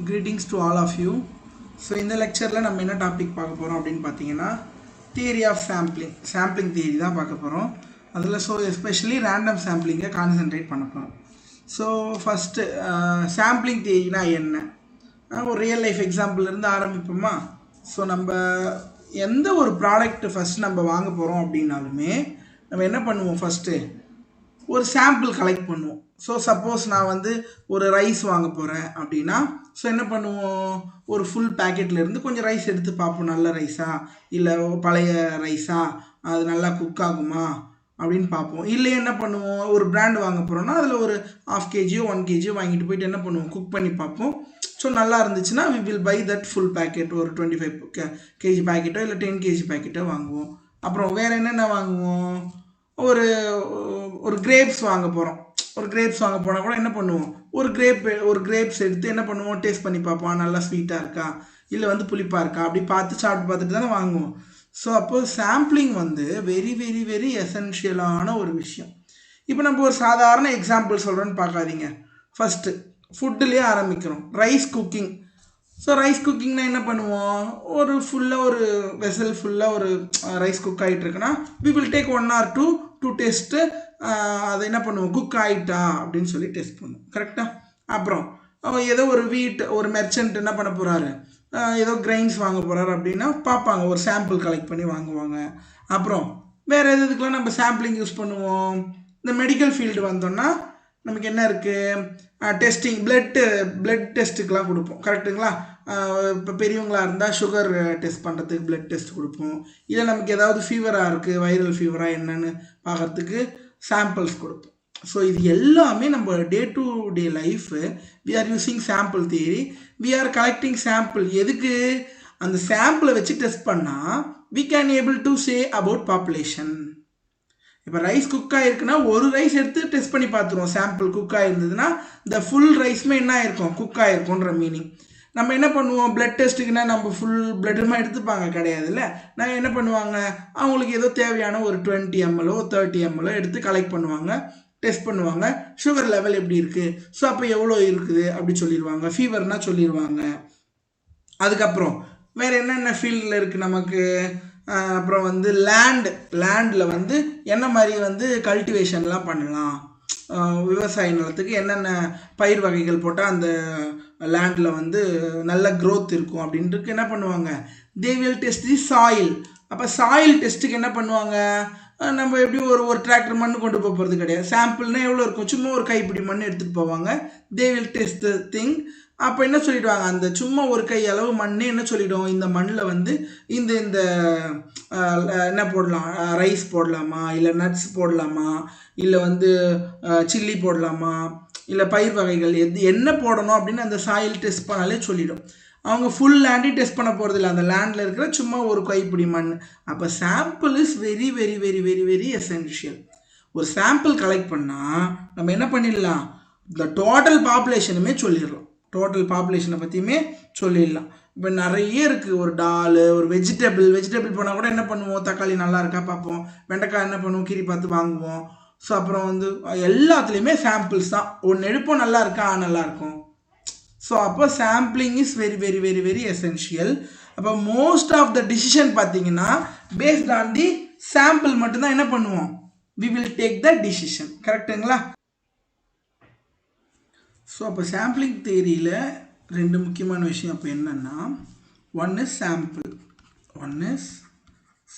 Greetings to all of you. So in the lecture la நம்ம என்ன topic பார்க்க போறோம் அப்படினு பாத்தீங்கன்னா theory of sampling theory தான் பார்க்க போறோம். அதுல so especially random sampling concentrate பண்ண போறோம். So first sampling theory னா என்ன? ஒரு ரியல் லைஃப் எக்ஸாம்பிள் இருந்து ஆரம்பிப்போமா? So நம்ம எந்த ஒரு ப்ராடக்ட் ஃபர்ஸ்ட் நம்ம வாங்க போறோம் அப்படினாலுமே நம்ம என்ன பண்ணுவோம் ஃபர்ஸ்ட் ஒரு சாம்பிள் கலெக்ட் பண்ணுவோம். ஸோ சப்போஸ் நான் வந்து ஒரு ரைஸ் வாங்க போகிறேன் அப்படின்னா ஸோ என்ன பண்ணுவோம், ஒரு ஃபுல் பேக்கெட்லேருந்து கொஞ்சம் ரைஸ் எடுத்து பார்ப்போம், நல்ல ரைஸா இல்லை பழைய ரைஸா, அது நல்லா குக் ஆகுமா அப்படின்னு பார்ப்போம். இல்லை என்ன பண்ணுவோம், ஒரு பிராண்ட் வாங்க போகிறோன்னா அதில் ஒரு 1/2 kg 1 kg வாங்கிட்டு போயிட்டு என்ன பண்ணுவோம், குக் பண்ணி பார்ப்போம். ஸோ நல்லா இருந்துச்சுன்னா we will buy that full packet, ஒரு 25 kg பேக்கெட்டோ இல்லை 10 kg பேக்கெட்டோ வாங்குவோம். அப்புறம் வேறு என்னென்ன வாங்குவோம், ஒரு கிரேப்ஸ் வாங்க போகிறோம். ஒரு கிரேப்ஸ் வாங்க போனால் கூட என்ன பண்ணுவோம், ஒரு கிரேப்ஸ் எடுத்து என்ன பண்ணுவோம், டேஸ்ட் பண்ணி பார்ப்போம், நல்லா ஸ்வீட்டாக இருக்கா இல்லை வந்து புளிப்பாக இருக்கா அப்படி சாப்பிட்டு பார்த்துட்டு தானே வாங்குவோம். ஸோ அப்போது சாம்பிளிங் வந்து வெரி வெரி வெரி எசென்ஷியலான ஒரு விஷயம். இப்போ நம்ம ஒரு சாதாரண எக்ஸாம்பிள் சொல்கிறோன்னு பார்க்காதீங்க. ஃபஸ்ட்டு ஃபுட்டுலேயே ஆரம்பிக்கிறோம், ரைஸ் குக்கிங். ஸோ ரைஸ் குக்கிங்னா என்ன பண்ணுவோம், ஒரு ஃபுல்லாக ஒரு வெசல் ஃபுல்லாக ஒரு ரைஸ் குக் ஆகிட்டு இருக்குன்னா we will take 1 or 2 to test அதை என்ன பண்ணுவோம், குக் ஆகிட்டா அப்படின்னு சொல்லி டெஸ்ட் பண்ணுவோம். கரெக்டாக? அப்புறம் ஏதோ ஒரு மெர்ச்சன்ட் என்ன பண்ண போகிறாரு, ஏதோ கிரைன்ஸ் வாங்க போகிறாரு அப்படின்னா பார்ப்பாங்க, ஒரு சாம்பிள் கலெக்ட் பண்ணி வாங்குவாங்க. அப்புறம் வேறு எதுக்கெலாம் நம்ம சாம்பிளிங் யூஸ் பண்ணுவோம், இந்த மெடிக்கல் ஃபீல்டு வந்தோன்னா நமக்கு என்ன இருக்குது, டெஸ்டிங் பிளட் டெஸ்ட்டுக்கெலாம் கொடுப்போம். கரெக்டுங்களா? இப்போ பெரியவங்களாக இருந்தால் சுகர் டெஸ்ட் பண்ணுறதுக்கு பிளட் டெஸ்ட் கொடுப்போம். இல்லை நமக்கு ஏதாவது ஃபீவராக இருக்குது, வைரல் ஃபீவராக என்னன்னு பார்க்குறதுக்கு சாம்பிள்ஸ் கொடுப்போம். ஸோ இது எல்லாமே நம்ம day to day life we are using sample theory, we are collecting sample. எதுக்கு, அந்த சாம்பிளை வச்சு டெஸ்ட் பண்ணால் we can able to say about population. இப்போ ரைஸ் குக் ஆகிருக்குன்னா ஒரு ரைஸ் எடுத்து டெஸ்ட் பண்ணி பார்த்துருவோம், சாம்பிள் குக் ஆகிருந்ததுன்னா இந்த ஃபுல் ரைஸுமே என்ன ஆயிருக்கும், குக் ஆகிருக்குன்ற மீனிங். நம்ம என்ன பண்ணுவோம், பிளட் டெஸ்ட்டுக்குன்னா நம்ம ஃபுல் பிளட்டுமா எடுத்துப்பாங்க கிடையாதுல்ல. நான் என்ன பண்ணுவாங்க, அவங்களுக்கு ஏதோ தேவையான ஒரு 20 ml 30 ml எடுத்து கலெக்ட் பண்ணுவாங்க, டெஸ்ட் பண்ணுவாங்க, சுகர் லெவல் எப்படி இருக்குது, ஸோ அப்போ எவ்வளோ இருக்குது அப்படி சொல்லிடுவாங்க, ஃபீவர்னா சொல்லிடுவாங்க. அதுக்கப்புறம் வேறு என்னென்ன ஃபீல்டில் இருக்குது நமக்கு, அப்புறம் வந்து லேண்டில் வந்து என்ன மாதிரி வந்து கல்டிவேஷன்லாம் பண்ணலாம், விவசாய நிலத்துக்கு என்னென்ன பயிர் வகைகள் போட்டால் அந்த லேண்டில் வந்து நல்ல க்ரோத் இருக்கும் அப்படின்ட்டு என்ன பண்ணுவாங்க, they will test the soil. அப்போ சாயில் டெஸ்ட்டுக்கு என்ன பண்ணுவாங்க, நம்ம எப்படி ஒரு டிராக்டர் மண் கொண்டு போகிறது கிடையாது, சாம்பிள்னால் எவ்வளோ இருக்கும், சும்மா ஒரு கைப்பிடி மண் எடுத்துகிட்டு போவாங்க, they will test the thing. அப்போ என்ன சொல்லிடுவாங்க, அந்த சும்மா ஒரு கை அளவு மண்ணே என்ன சொல்லிவிடும், இந்த மண்ணில் வந்து இந்த என்ன போடலாம், ரைஸ் போடலாமா இல்லை நட்ஸ் போடலாமா இல்லை வந்து சில்லி போடலாமா இல்லை பயிர் வகைகள் என்ன போடணும் அப்படின்னு அந்த சாயில் டெஸ்ட் பண்ணாலே சொல்லிடும். அவங்க ஃபுல் லேண்டையும் டெஸ்ட் பண்ண போகிறது இல்லை, அந்த லேண்டில் இருக்கிற சும்மா ஒரு கைப்பிடி மண். அப்போ sample is very very very very very essential. ஒரு சாம்பிள் கலெக்ட் பண்ணால் நம்ம என்ன பண்ணிடலாம், இந்த டோட்டல் பாப்புலேஷனுமே சொல்லிடலாம், டோட்டல் பாப்புலேஷனை பற்றியுமே சொல்லிடலாம். இப்போ நிறைய இருக்குது, ஒரு டால், ஒரு வெஜிடபிள் போனால் கூட என்ன பண்ணுவோம், தக்காளி நல்லா இருக்கா பார்ப்போம், வெண்டைக்காய் என்ன பண்ணுவோம், கீரி பார்த்து வாங்குவோம். ஸோ அப்புறம் வந்து எல்லாத்துலேயுமே சாம்பிள்ஸ் தான், ஒன்று எடுப்போம் நல்லா இருக்கா நல்லா இருக்கும். ஸோ அப்போ sampling is very very very very essential. அப்போ மோஸ்ட் ஆஃப் த டிசிஷன் பார்த்தீங்கன்னா பேஸ்ட் ஆன் தி சாம்பிள் மட்டும்தான் என்ன பண்ணுவோம், we will take the decision. கரெக்டுங்களா? ஸோ அப்போ சாம்பிளிங் தியரியில் 2 முக்கியமான விஷயம் அப்போ என்னென்னா, one is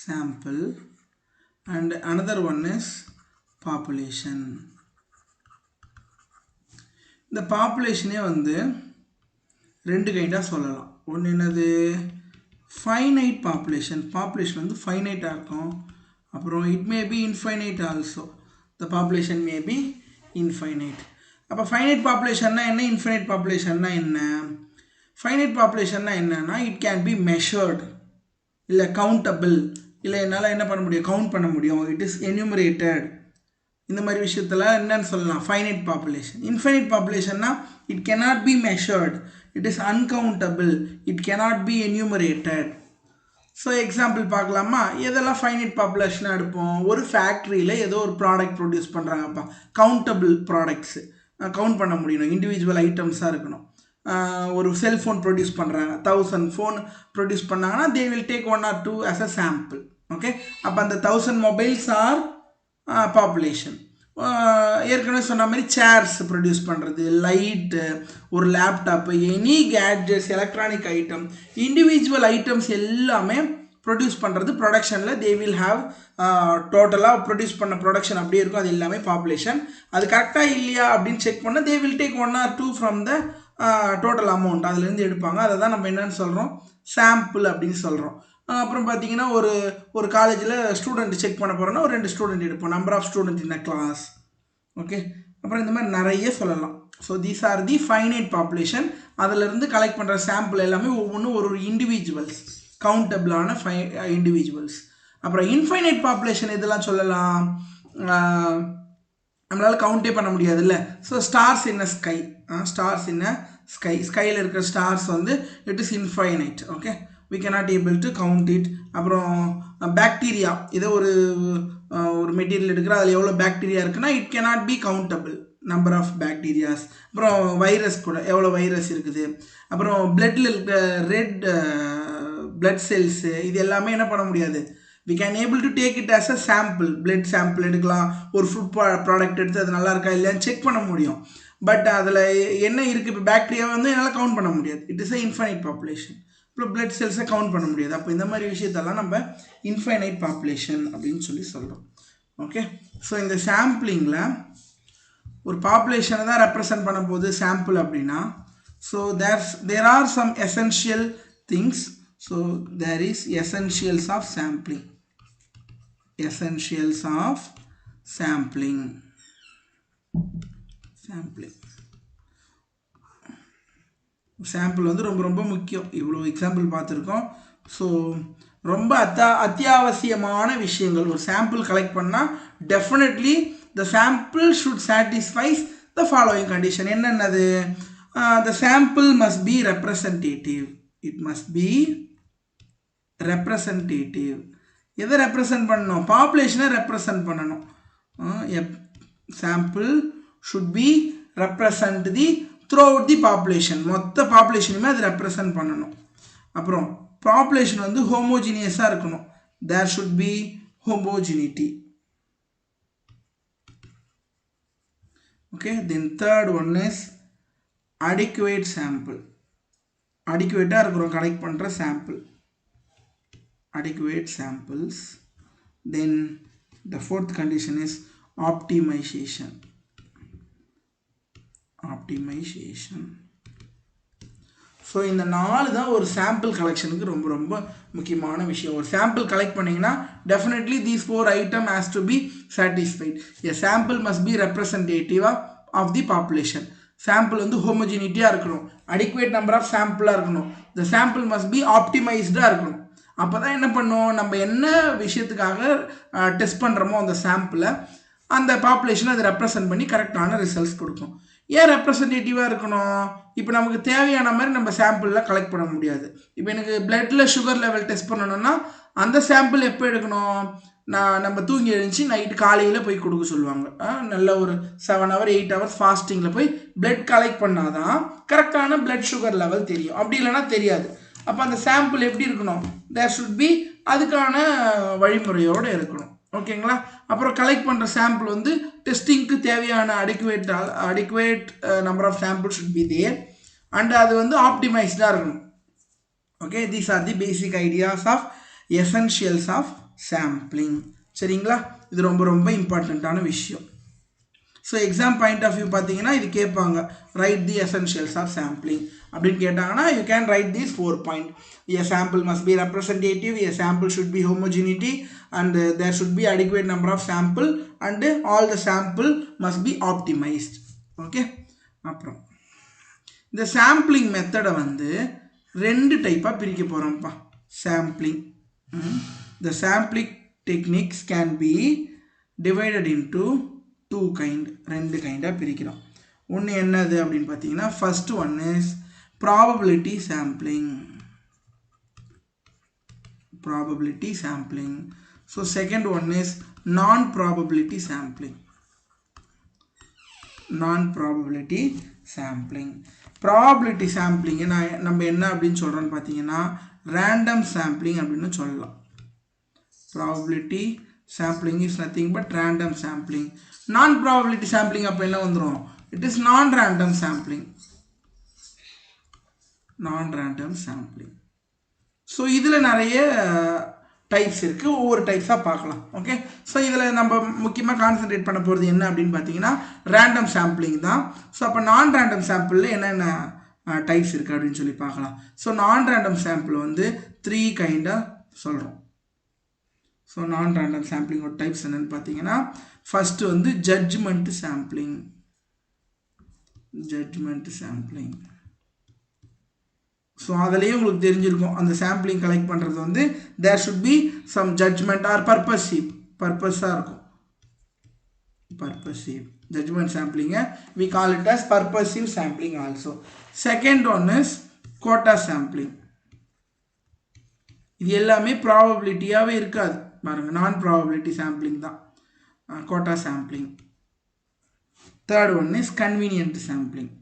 sample and another one is population. இந்த பாப்புலேஷனே வந்து 2 கைண்டாக சொல்லலாம். ஒன்று என்னது, ஃபைனைட் பாப்புலேஷன் வந்து ஃபைனைட்டாக இருக்கும். அப்புறம் it may be infinite also, the population may be infinite. அப்போ ஃபைனைட் பாப்புலேஷன்னா என்ன, இன்ஃபைனைட் பாப்புலேஷன்னா என்ன? ஃபைனைட் பாப்புலேஷன்னா என்னன்னா, இட் கேன் பி மெஷர்டு, இல்லை கவுண்டபிள், இல்லை என்னால் என்ன பண்ண முடியும், கவுண்ட் பண்ண முடியும், இட் இஸ் என்யூமரேட்டட். இந்த மாதிரி விஷயத்தில் என்னன்னு சொல்லலாம், ஃபைனைட் பாப்புலேஷன். இன்ஃபைனைட் பாப்புலேஷன்னா it cannot be measured, it is uncountable, it cannot be enumerated. So example பார்க்கலாமா, எதெல்லாம் ஃபைனைட் பாப்புலேஷனாக எடுப்போம், ஒரு ஃபேக்ட்ரியில் ஏதோ ஒரு ப்ராடக்ட் ப்ரொடியூஸ் பண்ணுறாங்கப்பா, கவுண்டபிள் ப்ராடக்ட்ஸு, கவுண்ட் பண்ண முடியணும், இண்டிவிஜுவல் ஐட்டம்ஸாக இருக்கணும். ஒரு செல்ஃபோன் ப்ரொடியூஸ் பண்ணுறாங்க, 1000 ஃபோன் ப்ரொடியூஸ் பண்ணாங்கன்னா they will take 1 or 2 as a sample. Okay, அப்போ அந்த 1000 மொபைல்ஸ் ஆர் பாப்புலேஷன். ஏற்கனவே சொன்ன மாதிரி சேர்ஸ் ப்ரொடியூஸ் பண்ணுறது, லைட்டு, ஒரு laptop, any gadgets, electronic item, individual items எல்லாமே ப்ரொடியூஸ் பண்ணுறது ப்ரொடக்ஷனில் தே வில் ஹாவ் டோட்டலாக ப்ரொடியூஸ் பண்ண ப்ரொடக்ஷன் அப்படியே இருக்கும், அது எல்லாமே பாப்புலேஷன். அது கரெக்டாக இல்லையா அப்படின்னு செக் பண்ணால் they will take 1 or 2 from the total amount, அதுலேருந்து எடுப்பாங்க. அதை தான் நம்ம என்னென்னு சொல்கிறோம், சாம்பிள் அப்படின்னு சொல்கிறோம். அப்புறம் பார்த்தீங்கன்னா ஒரு காலேஜில் ஸ்டூடெண்ட் செக் பண்ண போகிறோன்னா ஒரு 2 ஸ்டூடெண்ட் எடுப்போம், number of student in a class. Okay, அப்புறம் இந்த மாதிரி நிறைய சொல்லலாம். So these are the finite population. அதிலிருந்து கலெக்ட் பண்ணுற சாம்பிள் எல்லாமே ஒவ்வொன்றும் ஒரு இண்டிவிஜுவல்ஸ், கவுண்டபிளான இண்டிவிஜுவல்ஸ். அப்புறம் இன்ஃபைனைட் பாப்புலேஷன் இதெல்லாம் சொல்லலாம், நம்மளால் கவுண்டே பண்ண முடியாதுல்ல. So stars in a sky, stars in a sky, ஸ்கையில் இருக்கிற ஸ்டார்ஸ் வந்து it is infinite. Okay, we cannot able to count it. அப்புறம் பாக்டீரியா, இதை ஒரு மெட்டீரியல் எடுக்கிற அதில் எவ்வளோ பாக்டீரியா இருக்குன்னா it cannot be countable number of bacterias. அப்புறம் வைரஸ் கூட எவ்வளோ வைரஸ் இருக்குது. அப்புறம் பிளட்டில் இருக்கிற ரெட் பிளட் செல்ஸு, இது எல்லாமே என்ன பண்ண முடியாது, we can able to take it as a sample. blood sample எடுக்கலாம், ஒரு ஃபுட் ப்ராடக்ட் எடுத்து அது நல்லா இருக்கா இல்லையான்னு செக் பண்ண முடியும். பட் அதில் என்ன இருக்குது, இப்போ பாக்டீரியா வந்து என்னால் கவுண்ட் பண்ண முடியாது, it is a infinite population. அப்புறம் பிளட் செல்ஸை கவுண்ட் பண்ண முடியாது. அப்போ இந்த மாதிரி விஷயத்தெல்லாம் நம்ம இன்ஃபைனைட் பாப்புலேஷன் அப்படின்னு சொல்கிறோம். ஓகே, ஸோ இந்த சாம்பிளிங்கில் ஒரு பாப்புலேஷனை தான் ரெப்ரசன்ட் பண்ண போது சாம்பிள் அப்படின்னா, so there are some essential things. So there is essentials of sampling. essentials of sampling. Sample வந்து ரொம்ப ரொம்ப முக்கியம். இவ்வளோ எக்ஸாம்பிள் பார்த்துருக்கோம். ஸோ ரொம்ப அத்தியாவசியமான விஷயங்கள். ஒரு சாம்பிள் கலெக்ட் பண்ணால் definitely the sample should satisfies the following condition. என்னென்னது, the sample must be representative. It must be representative. எதை ரெப்ரசன்ட் பண்ணணும், பாப்புலேஷனை ரெப்ரசன்ட் பண்ணணும். Sample should be represent the throughout the population, மொத்த பாப்புலேஷனுமே அது ரெப்ரசன்ட் பண்ணணும். அப்புறம் பாப்புலேஷன் வந்து ஹோமோஜினியஸாக இருக்கணும். There should be homogeneity. Okay, then third one is adequate sample. அடிக்குவேட்டாக இருக்கிறோம் கலெக்ட் பண்ணுற sample, adequate samples. Then the fourth condition is optimization. So இந்த 4 தான் ஒரு சாம்பிள் கலெக்ஷனுக்கு ரொம்ப ரொம்ப முக்கியமான விஷயம். ஒரு சாம்பிள் கலெக்ட் பண்ணிங்கன்னா definitely these 4 item has to be satisfied. A sample must be representative of the population. Sample வந்து ஹோமோஜினிட்டியாக இருக்கணும், அடிக்குவேட் நம்பர் ஆஃப் சாம்பிளாக இருக்கணும், த சாம்பிள் மஸ்ட் பி ஆப்டிமைஸ்டாக இருக்கணும். அப்போ தான் என்ன பண்ணுவோம், நம்ம என்ன விஷயத்துக்காக டெஸ்ட் பண்ணுறோமோ அந்த சாம்பிளை, அந்த பாப்புலேஷனை அதை ரெப்ரசன்ட் பண்ணி கரெக்டான ரிசல்ட்ஸ் கொடுக்கும். ஏன் ரெப்ரசன்டேட்டிவாக இருக்கணும், இப்போ நமக்கு தேவையான மாதிரி நம்ம சாம்பிளில் கலெக்ட் பண்ண முடியாது. இப்போ எனக்கு பிளட்டில் சுகர் லெவல் டெஸ்ட் பண்ணணும்னா அந்த சாம்பிள் எப்போ எடுக்கணும், நம்ம தூங்கி எழுந்துச்சு நைட்டு காலையில் போய் கொடுக்க சொல்லுவாங்க. நல்ல ஒரு 7 hours 8 hours ஃபாஸ்டிங்கில் போய் பிளட் கலெக்ட் பண்ணால் தான் கரெக்டான பிளட் சுகர் லெவல் தெரியும். அப்படி இல்லைன்னா தெரியாது. அப்போ அந்த சாம்பிள் எப்படி இருக்கணும், தேர் ஷுட் பி அதுக்கான வழிமுறையோடு இருக்கணும். ஓகேங்களா. அப்புறம் கலெக்ட் பண்ணுற சாம்பிள் வந்து டெஸ்டிங்க்கு தேவையான adequate number of sample should be there and அது வந்து ஆப்டிமைஸ்டாக இருக்கணும். Okay, these are the basic ideas of essentials of sampling. சரிங்களா, இது ரொம்ப ரொம்ப இம்பார்ட்டண்ட்டான விஷயம். So exam point of view பார்த்தீங்கன்னா இது கேட்பாங்க, right the essentials of sampling அப்படின்னு கேட்டாங்கன்னா you can write these 4 points. A sample must be representative, a sample should be homogeneity, and there should be adequate number of sample, and all the sample must be optimized. Okay, அப்புறம் இந்த sampling மெத்தடை வந்து 2 டைப்பாக பிரிக்க போகிறோம்ப்பா. Sampling, the sampling techniques can be divided into 2 kind, 2 கைண்டாக பிரிக்கிறோம். ஒன்று என்னது அப்படின்னு பார்த்தீங்கன்னா, first one is probability sampling. So second one is non-probability sampling. sampling. Probability sampling நம்ம என்ன அப்படின்னு சொல்றோம்னு பார்த்தீங்கன்னா random sampling அப்படின்னு சொல்லலாம். Probability sampling is nothing but random sampling. Non-probability sampling அப்போ என்ன வந்துரும்? It is non-random sampling. Non-random sampling. So இதில் நிறைய டைப்ஸ் இருக்கு, ஒவ்வொரு டைப்ஸாக பார்க்கலாம். ஓகே, ஸோ இதில் நம்ம முக்கியமாக கான்சென்ட்ரேட் பண்ண போகிறது என்ன அப்படின்னு பார்த்தீங்கன்னா ரேண்டம் சாம்பிளிங் தான். ஸோ அப்போ நான் ரேண்டம் சாம்பிளில் என்னென்ன டைப்ஸ் இருக்குது அப்படின்னு சொல்லி பார்க்கலாம். ஸோ நான் ரேண்டம் சாம்பிள் வந்து 3 கைண்டாக சொல்கிறோம். ஸோ நான் ரேண்டம் சாம்பிளிங்கோட டைப்ஸ் என்னென்னு பார்த்தீங்கன்னா ஃபஸ்ட்டு வந்து judgement sampling. Judgement sampling so அதுலேயே உங்களுக்கு தெரிஞ்சிருக்கும் அந்த சாம்பிளிங் கலெக்ட் பண்ணுறது வந்து there should be some judgement or பர்பஸாக இருக்கும். பர்பஸிவ் ஜட்ஜ்மெண்ட் சாம்பிளிங்கை we call it as purposive sampling also. Second one is quota sampling. இது எல்லாமே ப்ராபபிலிட்டியாகவே இருக்காது பாருங்க, நான் ப்ராபபிலிட்டி சாம்பிளிங் தான் quota sampling. Third one is convenient sampling.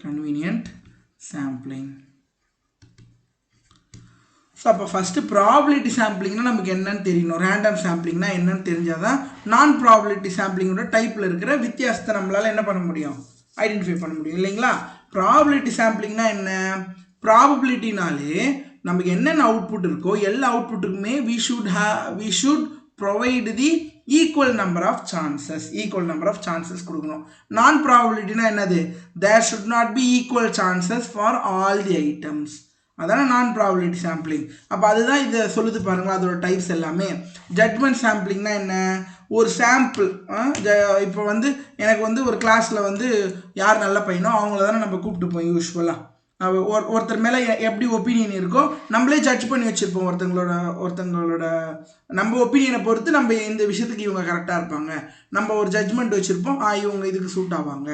convenient sampling. So அப்போ ஃபஸ்ட்டு ப்ராபபிலிட்டி சாம்பிளிங்னா நமக்கு என்னன்னு தெரியணும், ரேண்டம் சாம்பிளிங்னா என்னன்னு தெரிஞ்சாதான் நான் ப்ராபபிலிட்டி சாம்பிளிங்கோட டைப்பில் இருக்கிற வித்தியாசத்தை நம்மளால் என்ன பண்ண முடியும், ஐடென்டிஃபை பண்ண முடியும் இல்லைங்களா. ப்ராபபிலிட்டி சாம்பிளிங்னா என்ன, ப்ராபபிலிட்டினாலே நமக்கு என்னென்ன அவுட்புட் இருக்கோ எல்லா அவுட்புட்டுக்குமே we should provide the equal number of chances கொடுக்கணும். நான் ப்ராபபிலிட்டினா என்னது, there should not be equal chances for all the items. அதான நான் ப்ராபபிலிட்டி சாம்பிளிங். அப்போ அதுதான் இதை சொல்லுது பாருங்களா, அதோட டைப்ஸ் எல்லாமே. ஜட்மெண்ட் சாம்பிளிங்னா என்ன, ஒரு சாம்பிள் இப்போ வந்து எனக்கு வந்து ஒரு கிளாஸில் வந்து யார் நல்ல பையனோ அவங்கள தானே நம்ம கூப்பிட்டு போய் யூஸ்வலாக ஒருத்தர் மேலே எப்படி ஒப்பீனியன் இருக்கோ நம்மளே ஜட்ஜ் பண்ணி வச்சுருப்போம். ஒருத்தங்களோட நம்ம ஒப்பீனியனை பொறுத்து நம்ம இந்த விஷயத்துக்கு இவங்க கரெக்டாக இருப்பாங்க, நம்ம ஒரு ஜட்ஜ்மெண்ட் வச்சுருப்போம், இவங்க இதுக்கு சூட் ஆவாங்க.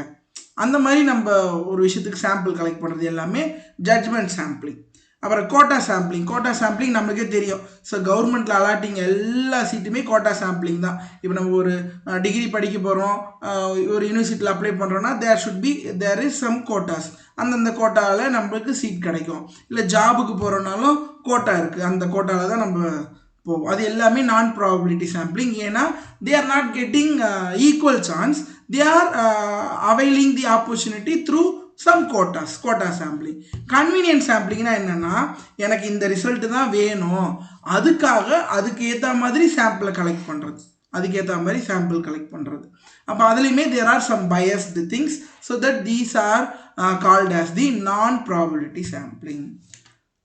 அந்த மாதிரி நம்ம ஒரு விஷயத்துக்கு சாம்பிள் கலெக்ட் பண்ணுறது எல்லாமே ஜட்ஜ்மெண்ட் சாம்பிளிங். அப்புறம் கோட்டா சாம்பிளிங் நம்மளுக்கே தெரியும். ஸோ கவர்மெண்ட்டில் அலாட்டிங் எல்லா சீட்டுமே கோட்டா சாம்பிளிங் தான். இப்போ நம்ம ஒரு டிகிரி படிக்க போகிறோம், ஒரு யூனிவர்சிட்டியில் அப்ளை பண்ணுறோன்னா தேர் இஸ் சம் கோட்டாஸ். அந்தந்த கோட்டாவில் நம்மளுக்கு சீட் கிடைக்கும். இல்லை ஜாபுக்கு போகிறோன்னாலும் கோட்டா இருக்குது, அந்த கோட்டாவில் தான் நம்ம போவோம். அது எல்லாமே நான் ப்ராபபிலிட்டி சாம்பிளிங். ஏன்னா they are not getting equal chance, they are availing the opportunity through some quota sampling. Convenient சாம்பிளிங்னா என்னன்னா, எனக்கு இந்த ரிசல்ட் தான் வேணும், அதுக்கு ஏற்ற மாதிரி சாம்பிளை கலெக்ட் பண்ணுறது, அப்போ அதுலேயுமே there are some biased things, so that these are called as the non-probability sampling.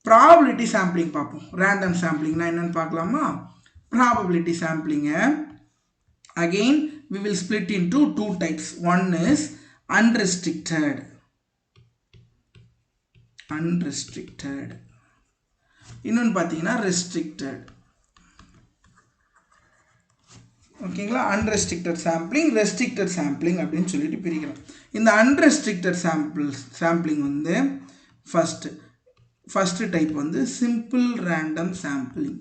Probability sampling பார்ப்போம். ரேண்டம் சாம்பிளிங்னா என்னன்னு பார்க்கலாமா. ப்ராபபிலிட்டி சாம்பிளிங்கை again we will split into 2 types. One is unrestricted. இன்னொன்று பார்த்தீங்கன்னா restricted. ஓகேங்களா, அன்ரெஸ்ட்ரிக்டட் சாம்பிளிங், ரெஸ்ட்ரிக்டட் சாம்பிளிங் அப்படின்னு சொல்லிட்டு பிரிக்கிறோம். இந்த அன்ரெஸ்ட்ரிக்டட் சாம்பிளிங் வந்து ஃபஸ்ட்டு டைப் வந்து simple random sampling.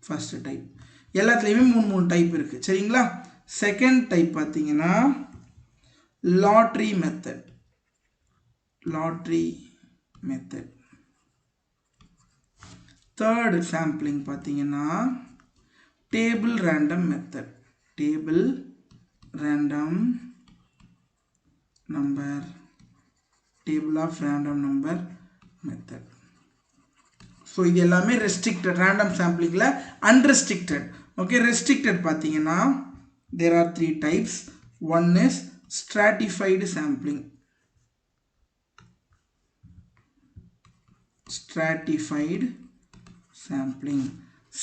First type. எல்லாத்துலேயுமே 3 டைப் இருக்குது சரிங்களா. செகண்ட் டைப் பார்த்தீங்கன்னா லாட்ரி மெத்தட். தேர்டு சாம்பிளிங் பார்த்தீங்கன்னா table random method. Table of random number method. So இது எல்லாமே ரெஸ்ட்ரிக்டட். ரேண்டம் சாம்பிளிங்கில் அன்ரெஸ்ட்ரிக்டட். ஓகே, ரெஸ்ட்ரிக்டட் பார்த்தீங்கன்னா there are 3 types. One is stratified sampling.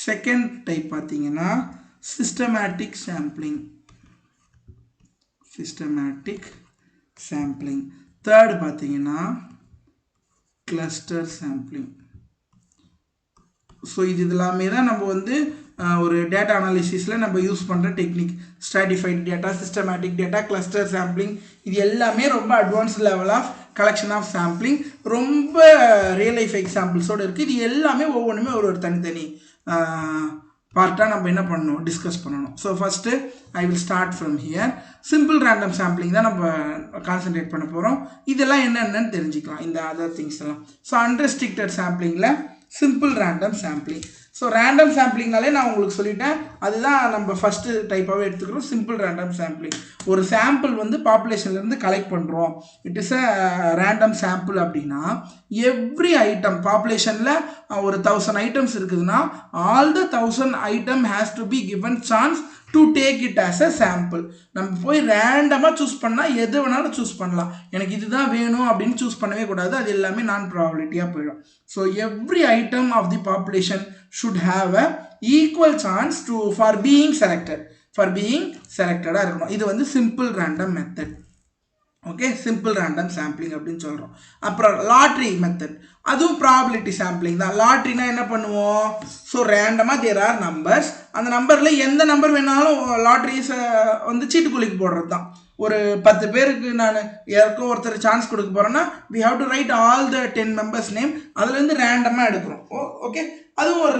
Second type பார்த்தீங்கன்னா systematic sampling. Third பார்த்தீங்கன்னா cluster sampling. So இது எல்லாமே தான் நம்ம வந்து ஒரு டேட்டா அனாலிசிஸில் நம்ம யூஸ் பண்ணுற technique. Stratified data, systematic data, cluster sampling, இது எல்லாமே ரொம்ப advanced level of collection of sampling. ரொம்ப ரியல் லைஃப் எக்ஸாம்பிள்ஸோடு இருக்குது. இது எல்லாமே ஒவ்வொன்றுமே ஒரு தனித்தனி பார்ட்டாக நம்ம என்ன பண்ணணும், டிஸ்கஸ் பண்ணணும். So first I will start from here. Simple random sampling தான் நம்ம கான்சன்ட்ரேட் பண்ண போகிறோம். இதெல்லாம் என்னென்னு தெரிஞ்சுக்கலாம், இந்த அதர் திங்ஸ் எல்லாம். ஸோ அன்ரெஸ்ட்ரிக்டட் சாம்பிளிங்கில் simple random sampling. So random சாம்பிளிங்னாலே நான் உங்களுக்கு சொல்லிட்டேன், அதுதான் நம்ம ஃபஸ்ட்டு டைப்பாகவே எடுத்துக்கிறோம், சிம்பிள் ரேண்டம் சாம்பிளிங். ஒரு சாம்பிள் வந்து பாப்புலேஷன்லேருந்து கலெக்ட் பண்ணுறோம், it is a random sample அப்படின்னா எவ்ரி ஐட்டம் பாப்புலேஷனில் ஒரு 1000 ஐட்டம்ஸ் இருக்குதுன்னா all the 1000 item has to be given chance to take it as a sample. நம்ம போய் ரேண்டமாக சூஸ் பண்ணால் எது வேணாலும் சூஸ் பண்ணலாம். எனக்கு இதுதான் வேணும் அப்படின்னு சூஸ் பண்ணவே கூடாது, அது எல்லாமே நான் ப்ராபபிலிட்டியாக போயிடும். So every item of the population should have a equal chance to for being selected இருக்கணும். இது வந்து simple random method. Okay, simple random sampling அப்படின்னு சொல்கிறோம். அப்புறம் லாட்ரி மெத்தட், அதுவும் ப்ராபபிலிட்டி சாம்பிளிங் தான். லாட்ரினா என்ன பண்ணுவோம், ஸோ ரேண்டமாக தேர் ஆர் நம்பர்ஸ், அந்த நம்பரில் எந்த நம்பர் வேணாலும் லாட்ரிஸை வந்து சீட்டுக்குழிக்கு போடுறது தான். ஒரு 10 பேருக்கு நான் யாருக்கும் ஒருத்தர் சான்ஸ் கொடுக்க போகிறேன்னா we have to write all the 10 members name, அதுலேருந்து ரேண்டமாக எடுக்கிறோம். ஓகே, அதுவும் ஒரு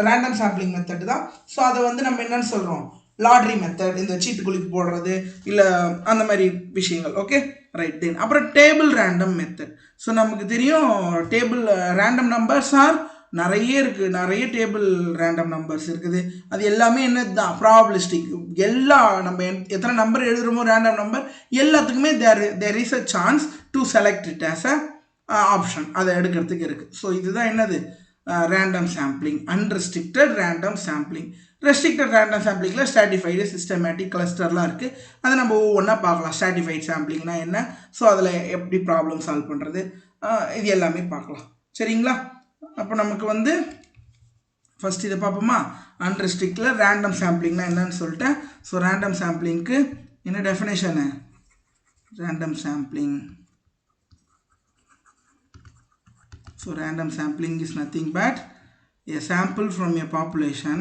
ரேண்டம் சாம்பிளிங் மெத்தட் தான். ஸோ அதை வந்து நம்ம என்னன்னு சொல்கிறோம், லாட்ரி மெத்தட், இந்த சீட்டுக்குழிக்கு போடுறது இல்லை அந்த மாதிரி விஷயங்கள். Okay right. தென் அப்புறம் டேபிள் ரேண்டம் மெத்தட். ஸோ நமக்கு தெரியும் டேபிள் ரேண்டம் நம்பர்ஸ் ஆர் நிறைய இருக்குது, நிறைய டேபிள் ரேண்டம் நம்பர்ஸ் இருக்குது. அது எல்லாமே என்னது தான், ப்ராபபிலிஸ்டிக். எல்லா நம்ம எத்தனை நம்பர் எழுதுகிறோமோ ரேண்டம் நம்பர் எல்லாத்துக்குமே there is a chance to select it as a option, அதை எடுக்கிறதுக்கு இருக்குது. ஸோ இதுதான் என்னது, random sampling, unrestricted random sampling. Restricted random சாம்பிளிங்கில் ஸ்ட்ராட்டிஃபைடு, சிஸ்டமேட்டிக், கிளஸ்டர்லாம் இருக்குது. அதை நம்ம ஒவ்வொன்றா பார்க்கலாம். ஸ்ட்ராட்டிஃபைட் சாம்பிளிங்னா என்ன, ஸோ அதில் எப்படி ப்ராப்ளம் சால்வ் பண்ணுறது, இது எல்லாமே பார்க்கலாம். சரிங்களா? அப்போ நமக்கு வந்து ஃபஸ்ட் இதை பார்ப்போமா. அன்ரெஸ்ட்ரிக்டில் ரேண்டம் சாம்பிளிங்னா என்னன்னு சொல்லிட்டேன். ஸோ ரேண்டம் சாம்பிளிங்க்கு என்ன definition, random sampling. So random sampling is nothing but a sample from a population,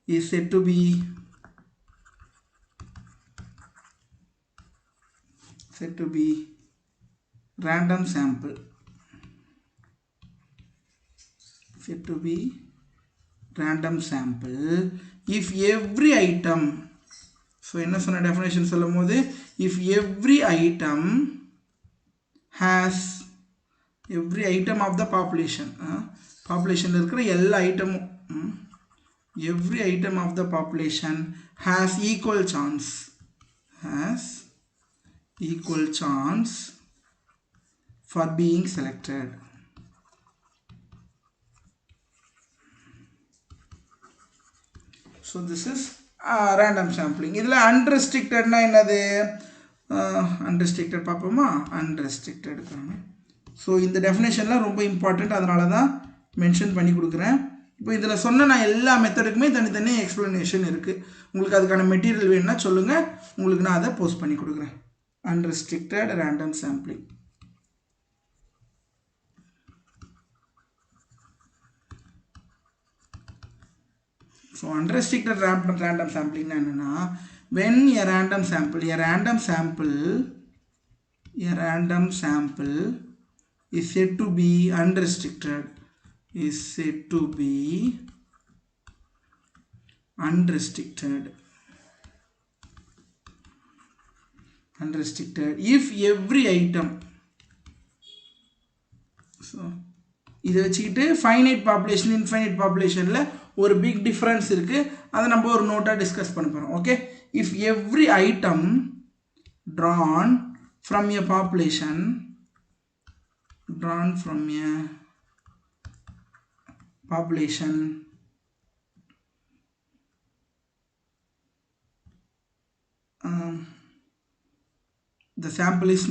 is said to be random sample, said to be random sample if every item, so என்ன சொன்ன definition சொல்லும் போது, if every item of the population, population இருக்கிற எல்லா ஐட்டமும், every item of the population has equal chance for being selected. So this is random sampling. இதில் அன்ரெஸ்ட்ரிக்டட்னா என்னது, unrestricted பார்ப்போமா. அன்ரெஸ்ட்ரிக்டட், ஸோ இந்த டெஃபினேஷன்லாம் ரொம்ப இம்பார்ட்டண்ட், அதனால தான் மென்ஷன் பண்ணி கொடுக்குறேன். இப்போ இதில் சொன்ன நான் எல்லா மெத்தடுக்குமே தனித்தனி எக்ஸ்ப்ளனேஷன் இருக்குது. உங்களுக்கு அதுக்கான மெட்டீரியல் வேணும்னா சொல்லுங்கள், உங்களுக்கு நான் அதை போஸ்ட் பண்ணி கொடுக்குறேன். Unrestricted random sampling. So unrestricted random sampling என்னன்னா, when a random sample is said to be unrestricted, if every item, so இதை வச்சுக்கிட்டு ஃபைனைட் பாப்புலேஷன், இன்ஃபைனைட் பாப்புலேஷனில் ஒரு பிக் டிஃப்ரென்ஸ் இருக்குது, அதை நம்ம ஒரு நோட்டாக டிஸ்கஸ் பண்ண போகிறோம். Okay, if every item drawn from a population, the sample is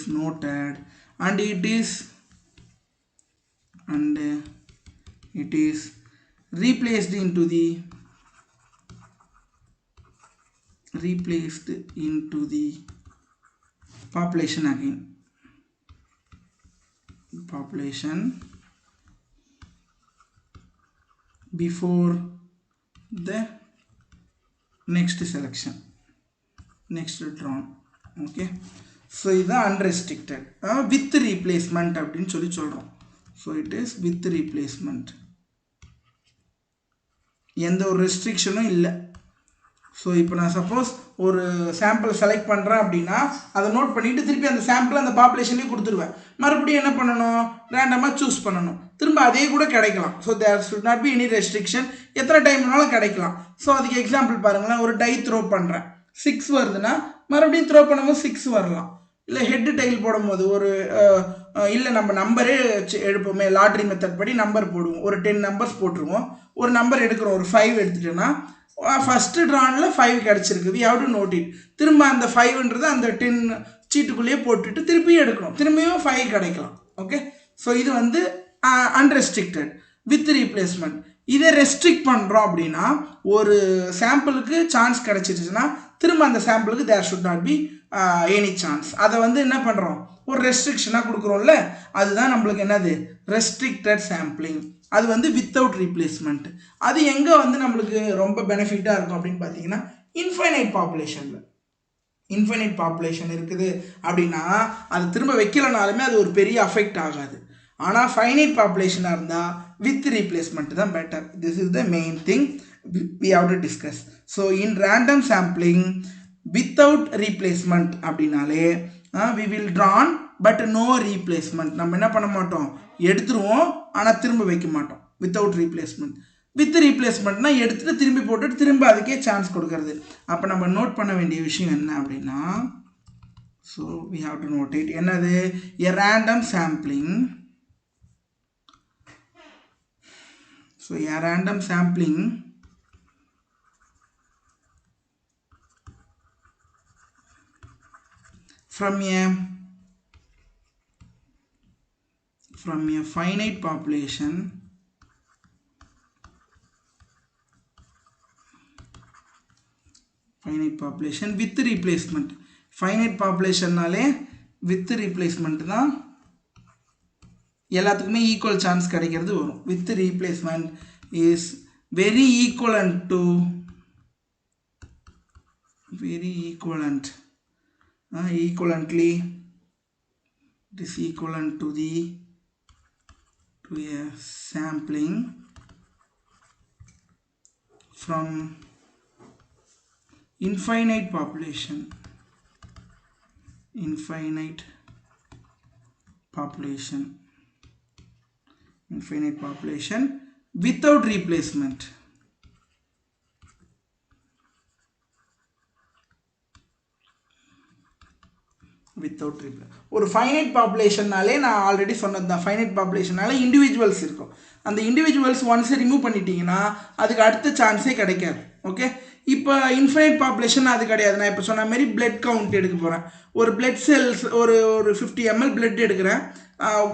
noted, and it is replaced into the replaced into the population again. Population before the next selection, next drawn. Okay, so இது unrestricted with replacement அப்படின்னு சொல்லி சொல்றோம். So it is with replacement. எந்த ஒரு ரெஸ்ட்ரிக்ஷனும் இல்லை. So இப்போ நான் suppose ஒரு சாம்பிள் செலக்ட் பண்ணுறேன் அப்படின்னா அதை நோட் பண்ணிவிட்டு திருப்பி அந்த சாம்பிள் அந்த பாப்புலேஷன்லேயே கொடுத்துருவேன். மறுபடியும் என்ன பண்ணணும், ரேண்டமாக சூஸ் பண்ணணும், திரும்ப அதே கூட கிடைக்கலாம். So there should not be any restriction, எத்தனை டைம் வேணாலும் கிடைக்கலாம். ஸோ அதுக்கு எக்ஸாம்பிள் பாருங்களேன், ஒரு டை த்ரோ பண்ணுறேன், 6 வருதுன்னா மறுபடியும் த்ரோ பண்ணும்போது 6 வரலாம். இல்லை ஹெட்டு டைல் போடும்போது ஒரு இல்லை நம்ம நம்பரே எடுப்போமே, லாட்ரி மெத்தட் படி நம்பர் போடுவோம், ஒரு 10 நம்பர்ஸ் போட்டுருவோம். ஒரு நம்பர் எடுக்கிறோம், ஒரு 5 எடுத்துட்டோன்னா ஃபஸ்ட்டு ட்ரானில் 5 கிடச்சிருக்கு, we have to note it. திரும்ப அந்த 5ன்றது அந்த 10 சீட்டுக்குள்ளேயே போட்டுட்டு திருப்பியும் எடுக்கணும், திரும்பியும் 5 கிடைக்கலாம். ஓகே, ஸோ இது வந்து அன்ரெஸ்ட்ரிக்டட் வித் ரீப்ளேஸ்மெண்ட். இதை ரெஸ்ட்ரிக்ட் பண்ணுறோம் அப்படின்னா ஒரு சாம்பிளுக்கு சான்ஸ் கிடச்சிருச்சுன்னா திரும்ப அந்த சாம்பிளுக்கு there should not be any chance. அதை வந்து என்ன பண்ணுறோம், ஒரு ரெஸ்ட்ரிக்ஷனாக கொடுக்குறோம்ல, அதுதான் நம்மளுக்கு என்னது ரெஸ்ட்ரிக்டட் சாம்பிளிங். அது வந்து வித்தவுட் ரீப்ளேஸ்மெண்ட். அது எங்கே வந்து நம்மளுக்கு ரொம்ப பெனிஃபிட்டாக இருக்கும் அப்படின்னு பார்த்தீங்கன்னா இன்ஃபைனைட் பாப்புலேஷனில். இன்ஃபைனைட் பாப்புலேஷன் இருக்குது அப்படின்னா அது திரும்ப வைக்கலனாலுமே அது ஒரு பெரிய அஃபெக்ட் ஆகாது. ஆனால் ஃபைனைட் பாப்புலேஷனாக இருந்தால் வித் ரீப்ளேஸ்மெண்ட் தான் better. This is the main thing we have to discuss. So in random sampling without replacement அப்படினாலே we will drawn but no replacement. நம்ம என்ன பண்ண மாட்டோம், எடுத்துருவோம் ஆனால் திரும்ப வைக்க மாட்டோம். Without replacement. வித் ரீப்ளேஸ்மெண்ட்னா எடுத்துட்டு திரும்பி போட்டுட்டு திரும்ப அதுக்கே சான்ஸ் கொடுக்கறது. அப்போ நம்ம நோட் பண்ண வேண்டிய விஷயம் என்ன அப்படின்னா, so we have to note it. என்னது, a random sampling. So a random sampling from a finite population with replacement. finite population நாலே with replacement தான் எல்லாத்துக்குமே ஈக்குவல் சான்ஸ் கிடைக்கிறது வரும். with replacement is very equivalent to equivalently it is equivalent to a sampling from infinite population without replacement. Without replace. ஒரு finite பாப்புலேஷன்னாலே நான் already சொன்னது தான், finite பாப்புலேஷனால individuals இருக்கும். அந்த இண்டிவிஜுவல்ஸ் ஒன்ஸ் ரிமூவ் பண்ணிட்டீங்கன்னா அதுக்கு அடுத்த சான்ஸே கிடைக்காது. ஓகே, இப்போ இன்ஃபைனைட் பாப்புலேஷன் அது கிடையாது. நான் இப்போ சொன்ன மாதிரி பிளட் கவுண்ட் எடுக்க போகிறேன். ஒரு பிளட் செல்ஸ் ஒரு 50 ml பிளட் எடுக்கிறேன்,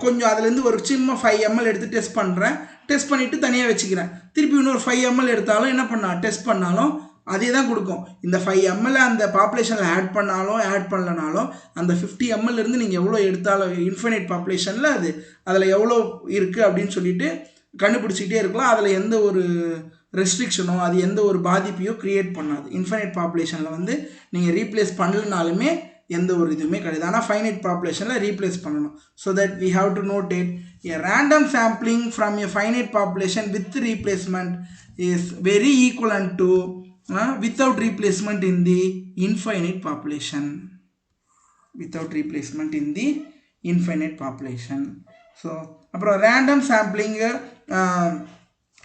கொஞ்சம் அதுலேருந்து ஒரு சின்ன 5 ml எடுத்து டெஸ்ட் பண்ணுறேன். டெஸ்ட் பண்ணிவிட்டு தனியாக வச்சுக்கிறேன். திருப்பி இன்னொரு 5 ml எடுத்தாலும் என்ன பண்ணால் டெஸ்ட் பண்ணாலும் அதே தான் கொடுக்கும். இந்த 5 ml அந்த பாப்புலேஷனில் ஆட் பண்ணாலும் ஆட் பண்ணலனாலும் அந்த 50 ml இருந்து நீங்கள் எவ்வளோ எடுத்தாலும் இன்ஃபைனைட் பாப்புலேஷனில் அதில் எவ்வளோ இருக்குது அப்படின்னு சொல்லிட்டு கண்டுபிடிச்சிக்கிட்டே இருக்கலாம். அதில் எந்த ஒரு ரெஸ்ட்ரிக்ஷனோ அது எந்த ஒரு பாதிப்பையோ க்ரியேட் பண்ணாது. இன்ஃபைனைட் பாப்புலேஷனில் வந்து நீங்கள் ரீப்ளேஸ் பண்ணலனாலுமே எந்த ஒரு இதுவுமே கிடையாது. ஆனால் ஃபைனைட் பாப்புலேஷனில் ரீப்ளேஸ் பண்ணணும். So that we have to note it. A random sampling from a finite population with replacement is very equivalent to without replacement in the infinite population. Without replacement in the infinite population. So அப்புறம் random sampling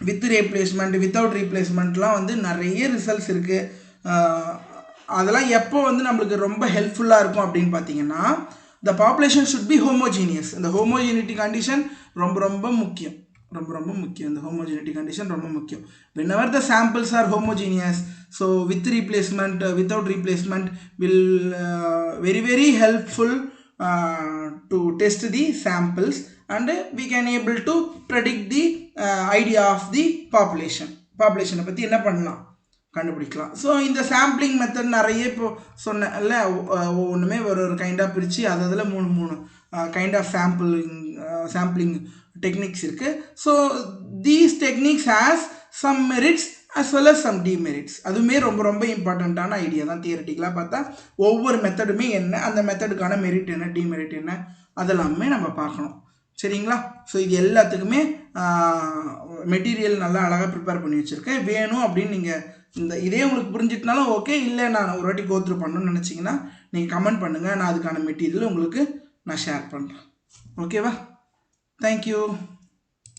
with replacement without replacementலாம் வந்து நிறைய results இருக்குது. அதெல்லாம் எப்போ வந்து நம்மளுக்கு ரொம்ப ஹெல்ப்ஃபுல்லாக இருக்கும் அப்படின்னு பார்த்தீங்கன்னா, the population should be homogeneous. இந்த homogeneity condition ரொம்ப முக்கியம். இந்த homogeneity condition ரொம்ப முக்கியம். Whenever the samples are homogeneous, so with replacement without replacement will very helpful to test the samples and we can able to predict the idea of the population. பற்றி என்ன பண்ணலாம், கண்டுபிடிக்கலாம். So இந்த sampling method நிறைய இப்போ சொன்னேன்ல, ஒவ்வொன்றுமே ஒரு கைண்டாக பிரித்து அதில் 3 கைண்ட் ஆஃப் சாம்பிளிங் டெக்னிக்ஸ் இருக்குது. So these techniques has some merits as well as some demerits. அதுவுமே ரொம்ப ரொம்ப இம்பார்ட்டண்ட்டான ஐடியா தான். தியரட்டிக்கலாக பார்த்தா ஒவ்வொரு மெத்தடுமே என்ன, அந்த மெத்தடுக்கான மெரிட் என்ன, டிமெரிட் என்ன, அதெல்லாமே நம்ம பார்க்கணும். சரிங்களா? ஸோ இது எல்லாத்துக்குமே மெட்டீரியல் நல்லா அழகாக ப்ரிப்பேர் பண்ணி வச்சுருக்கேன். வேணும் அப்படின்னு நீங்கள் இதே உங்களுக்கு புரிஞ்சிட்டனாலும் ஓகே, இல்லை நான் ஒரு வாட்டி கோத்ரூ பண்ணணும்னு நினச்சிங்கன்னா நீங்கள் கமெண்ட் பண்ணுங்கள். நான் அதுக்கான மெட்டீரியல் உங்களுக்கு நான் ஷேர் பண்ணுறேன். ஓகேவா? தேங்க்யூ.